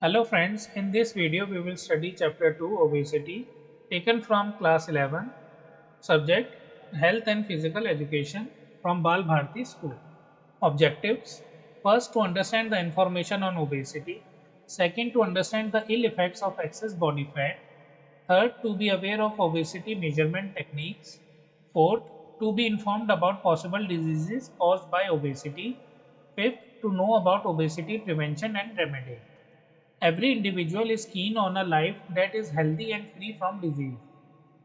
Hello friends, in this video we will study chapter 2 obesity taken from class 11, subject health and physical education from Bal Bharti school. Objectives: first, to understand the information on obesity; second, to understand the ill effects of excess body fat; third, to be aware of obesity measurement techniques; fourth, to be informed about possible diseases caused by obesity; fifth, to know about obesity prevention and remedy. Every individual is keen on a life that is healthy and free from disease.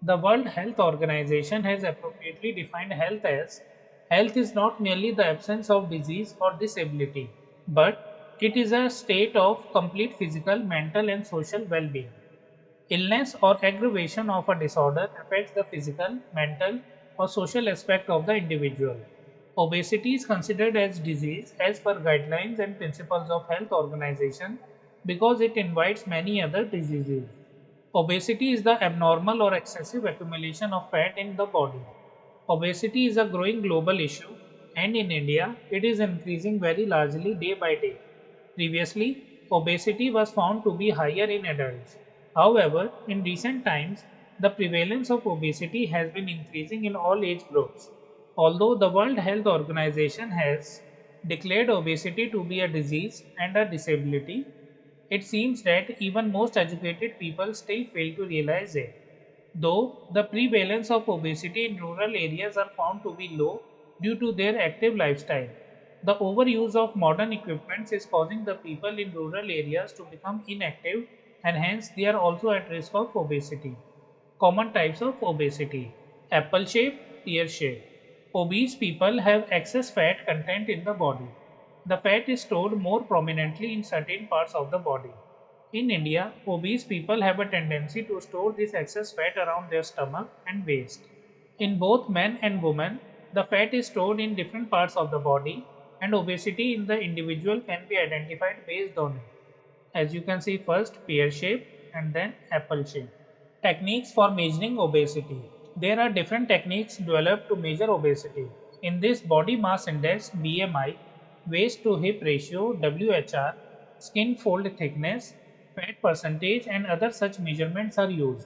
The World Health Organization has appropriately defined health is not merely the absence of disease or disability, but it is a state of complete physical, mental, and social well being. Illness or aggravation of a disorder affects the physical, mental, or social aspect of the individual. Obesity is considered as disease as per guidelines and principles of health organization because it invites many other diseases. Obesity is the abnormal or excessive accumulation of fat in the body. Obesity is a growing global issue, and in India, it is increasing very largely day by day. Previously, obesity was found to be higher in adults. However, in recent times, the prevalence of obesity has been increasing in all age groups. Although the World Health Organization has declared obesity to be a disease and a disability, it seems that even most educated people still fail to realize it. Though the prevalence of obesity in rural areas are found to be low due to their active lifestyle, the overuse of modern equipments is causing the people in rural areas to become inactive, and hence they are also at risk of obesity. Common types of obesity: apple shape, pear shape. Obese people have excess fat content in the body. The fat is stored more prominently in certain parts of the body. In India, obese people have a tendency to store this excess fat around their stomach and waist. In both men and women, the fat is stored in different parts of the body, and obesity in the individual can be identified based on it. As you can see, first pear shape and then apple shape. Techniques for measuring obesity. There are different techniques developed to measure obesity. In this, body mass index BMI, waist to hip ratio WHR, skin fold thickness, fat percentage, and other such measurements are used.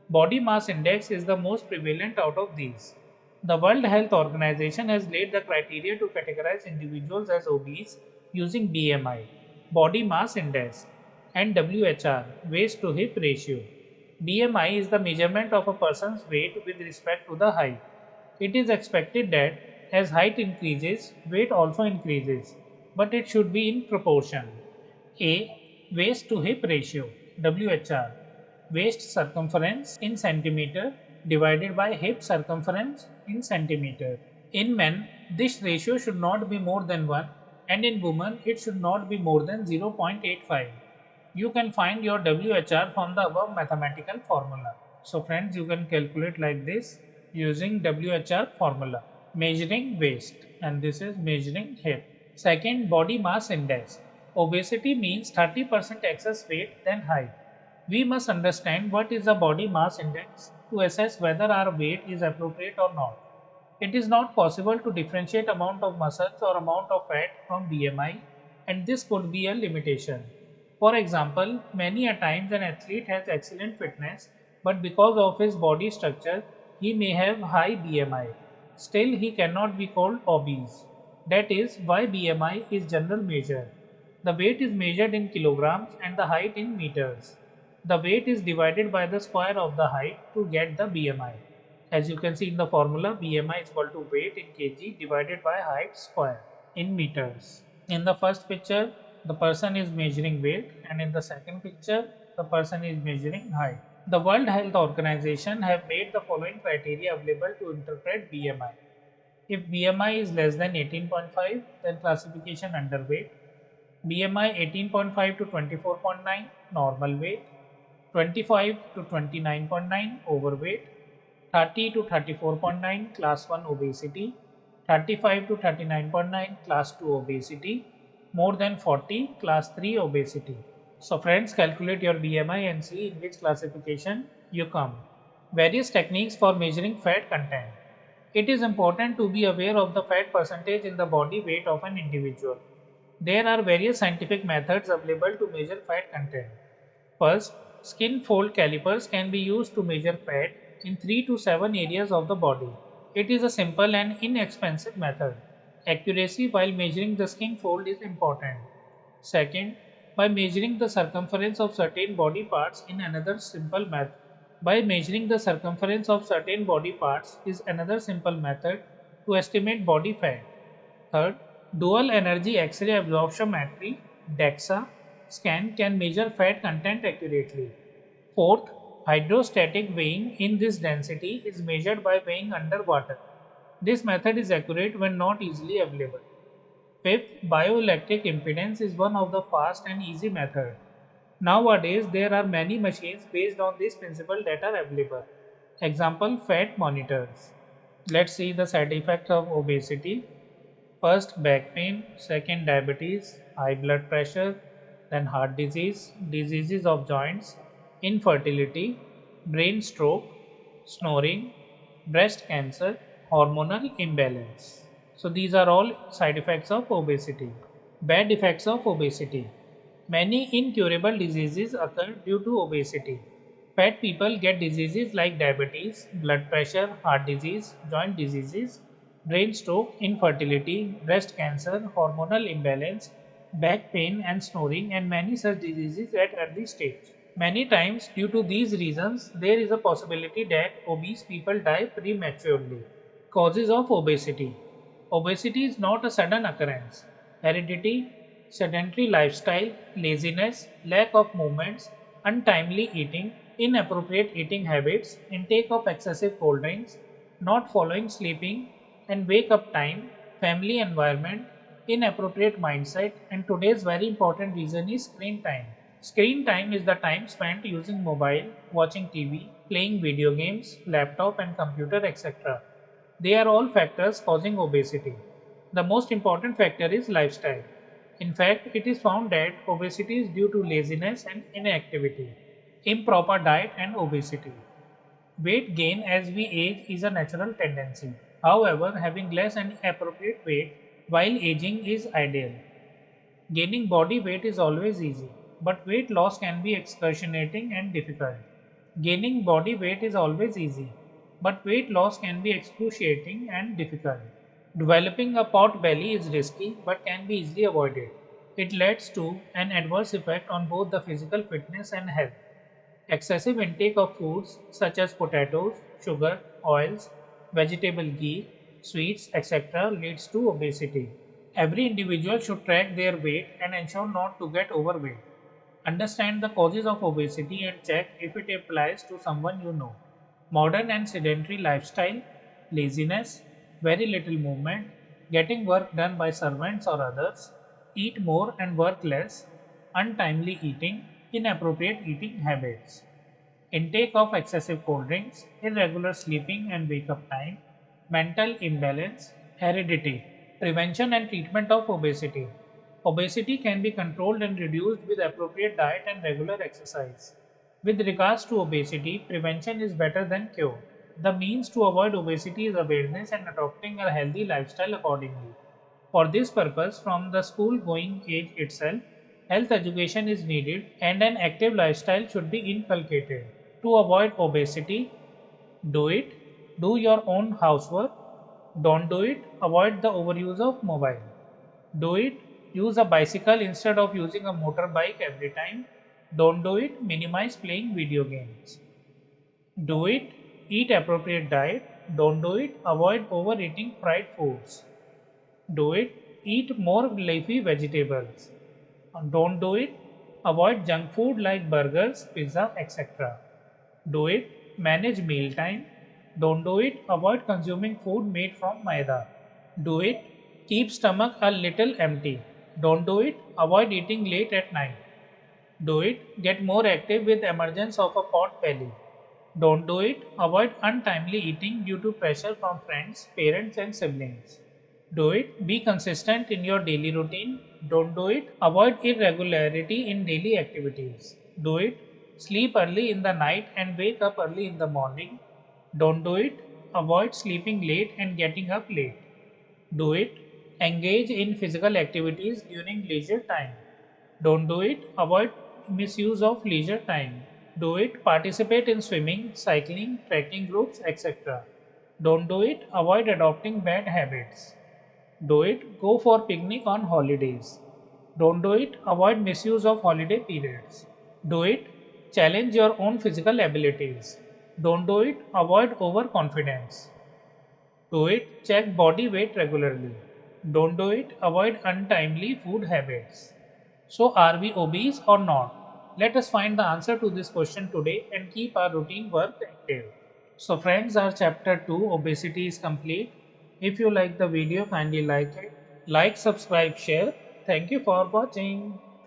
Body mass index is the most prevalent out of these. The World Health Organization has laid the criteria to categorize individuals as obese using BMI, body mass index, and WHR, waist to hip ratio. BMI is the measurement of a person's weight with respect to the height. It is expected that as height increases, weight also increases, but it should be in proportion. A. Waist to hip ratio WHR, waist circumference in centimeter divided by hip circumference in centimeter. In men, this ratio should not be more than 1, and in women it should not be more than 0.85. You can find your WHR from the above mathematical formula. So friends, you can calculate like this using WHR formula. Measuring waist, and this is measuring hip. Second, body mass index. Obesity means 30% excess weight than height. We must understand what is the body mass index to assess whether our weight is appropriate or not. It is not possible to differentiate amount of muscles or amount of fat from BMI, and this could be a limitation. For example, many a times an athlete has excellent fitness, but because of his body structure, he may have high BMI. Still, he cannot be called obese. That is why BMI is general measure. The weight is measured in kilograms and the height in meters. The weight is divided by the square of the height to get the BMI. As you can see in the formula, BMI is equal to weight in kg divided by height square in meters. In the first picture, the person is measuring weight, and in the second picture, the person is measuring height. The World Health Organization have made the following criteria available to interpret BMI. If BMI is less than 18.5, then classification underweight. BMI 18.5 to 24.9, normal weight. 25 to 29.9, overweight. 30 to 34.9, class 1 obesity. 35 to 39.9, class 2 obesity. More than 40, class 3 obesity. So friends, calculate your BMI and see in which classification you come. Various techniques for measuring fat content. It is important to be aware of the fat percentage in the body weight of an individual. There are various scientific methods available to measure fat content. First, skin fold calipers can be used to measure fat in 3 to 7 areas of the body. It is a simple and inexpensive method. Accuracy while measuring the skin fold is important. Second, by measuring the circumference of certain body parts in another simple method. By measuring the circumference of certain body parts is another simple method to estimate body fat. Third, dual energy X-ray absorptiometry DEXA scan can measure fat content accurately. Fourth, hydrostatic weighing in this density is measured by weighing underwater. This method is accurate when not easily available. Fifth, bioelectric impedance is one of the fast and easy method. Nowadays, there are many machines based on this principle that are available. Example, fat monitors. Let's see the side effects of obesity. First, back pain, second, diabetes, high blood pressure, then heart disease, diseases of joints, infertility, brain stroke, snoring, breast cancer, hormonal imbalance. So, these are all side effects of obesity. Bad effects of obesity. Many incurable diseases occur due to obesity. Fat people get diseases like diabetes, blood pressure, heart disease, joint diseases, brain stroke, infertility, breast cancer, hormonal imbalance, back pain and snoring, and many such diseases at early stage. Many times, due to these reasons, there is a possibility that obese people die prematurely. Causes of obesity. Obesity is not a sudden occurrence. Heredity, sedentary lifestyle, laziness, lack of movements, untimely eating, inappropriate eating habits, intake of excessive cold drinks, not following sleeping and wake up time, family environment, inappropriate mindset, and today's very important reason is screen time. Screen time is the time spent using mobile, watching TV, playing video games, laptop and computer, etc. They are all factors causing obesity. The most important factor is lifestyle. In fact, it is found that obesity is due to laziness and inactivity, improper diet, and obesity. Weight gain as we age is a natural tendency. However, having less and appropriate weight while aging is ideal. Gaining body weight is always easy, but weight loss can be excruciating and difficult. Gaining body weight is always easy, but weight loss can be excruciating and difficult. Developing a pot belly is risky but can be easily avoided. It leads to an adverse effect on both the physical fitness and health. Excessive intake of foods such as potatoes, sugar, oils, vegetable ghee, sweets, etc. leads to obesity. Every individual should track their weight and ensure not to get overweight. Understand the causes of obesity and check if it applies to someone you know. Modern and sedentary lifestyle, laziness, very little movement, getting work done by servants or others, eat more and work less, untimely eating, inappropriate eating habits, intake of excessive cold drinks, irregular sleeping and wake up time, mental imbalance, heredity. Prevention and treatment of obesity. Obesity can be controlled and reduced with appropriate diet and regular exercise. With regards to obesity, prevention is better than cure. The means to avoid obesity is awareness and adopting a healthy lifestyle accordingly. For this purpose, from the school going age itself, health education is needed and an active lifestyle should be inculcated. To avoid obesity, do it, do your own housework, don't do it, avoid the overuse of mobile. Do it, use a bicycle instead of using a motorbike every time. Don't do it, minimize playing video games. Do it, eat appropriate diet. Don't do it, avoid overeating fried foods. Do it, eat more leafy vegetables. Don't do it, avoid junk food like burgers, pizza, etc. Do it, manage meal time. Don't do it, avoid consuming food made from maida. Do it, keep stomach a little empty. Don't do it, avoid eating late at night. Do it, get more active with emergence of a pot belly. Don't do it, avoid untimely eating due to pressure from friends, parents and siblings. Do it, be consistent in your daily routine. Don't do it, avoid irregularity in daily activities. Do it, sleep early in the night and wake up early in the morning. Don't do it, avoid sleeping late and getting up late. Do it, Engage in physical activities during leisure time. Don't do it. Avoid misuse of leisure time. Do it. Participate in swimming, cycling, trekking groups, etc. Don't do it. Avoid adopting bad habits. Do it. Go for picnic on holidays. Don't do it. Avoid misuse of holiday periods. Do it. Challenge your own physical abilities. Don't do it. Avoid overconfidence. Do it. Check body weight regularly. Don't do it. Avoid untimely food habits. So, are we obese or not? Let us find the answer to this question today and keep our routine work active. So, friends, our chapter 2 obesity is complete. If you like the video, kindly like it. Like, subscribe, share. Thank you for watching.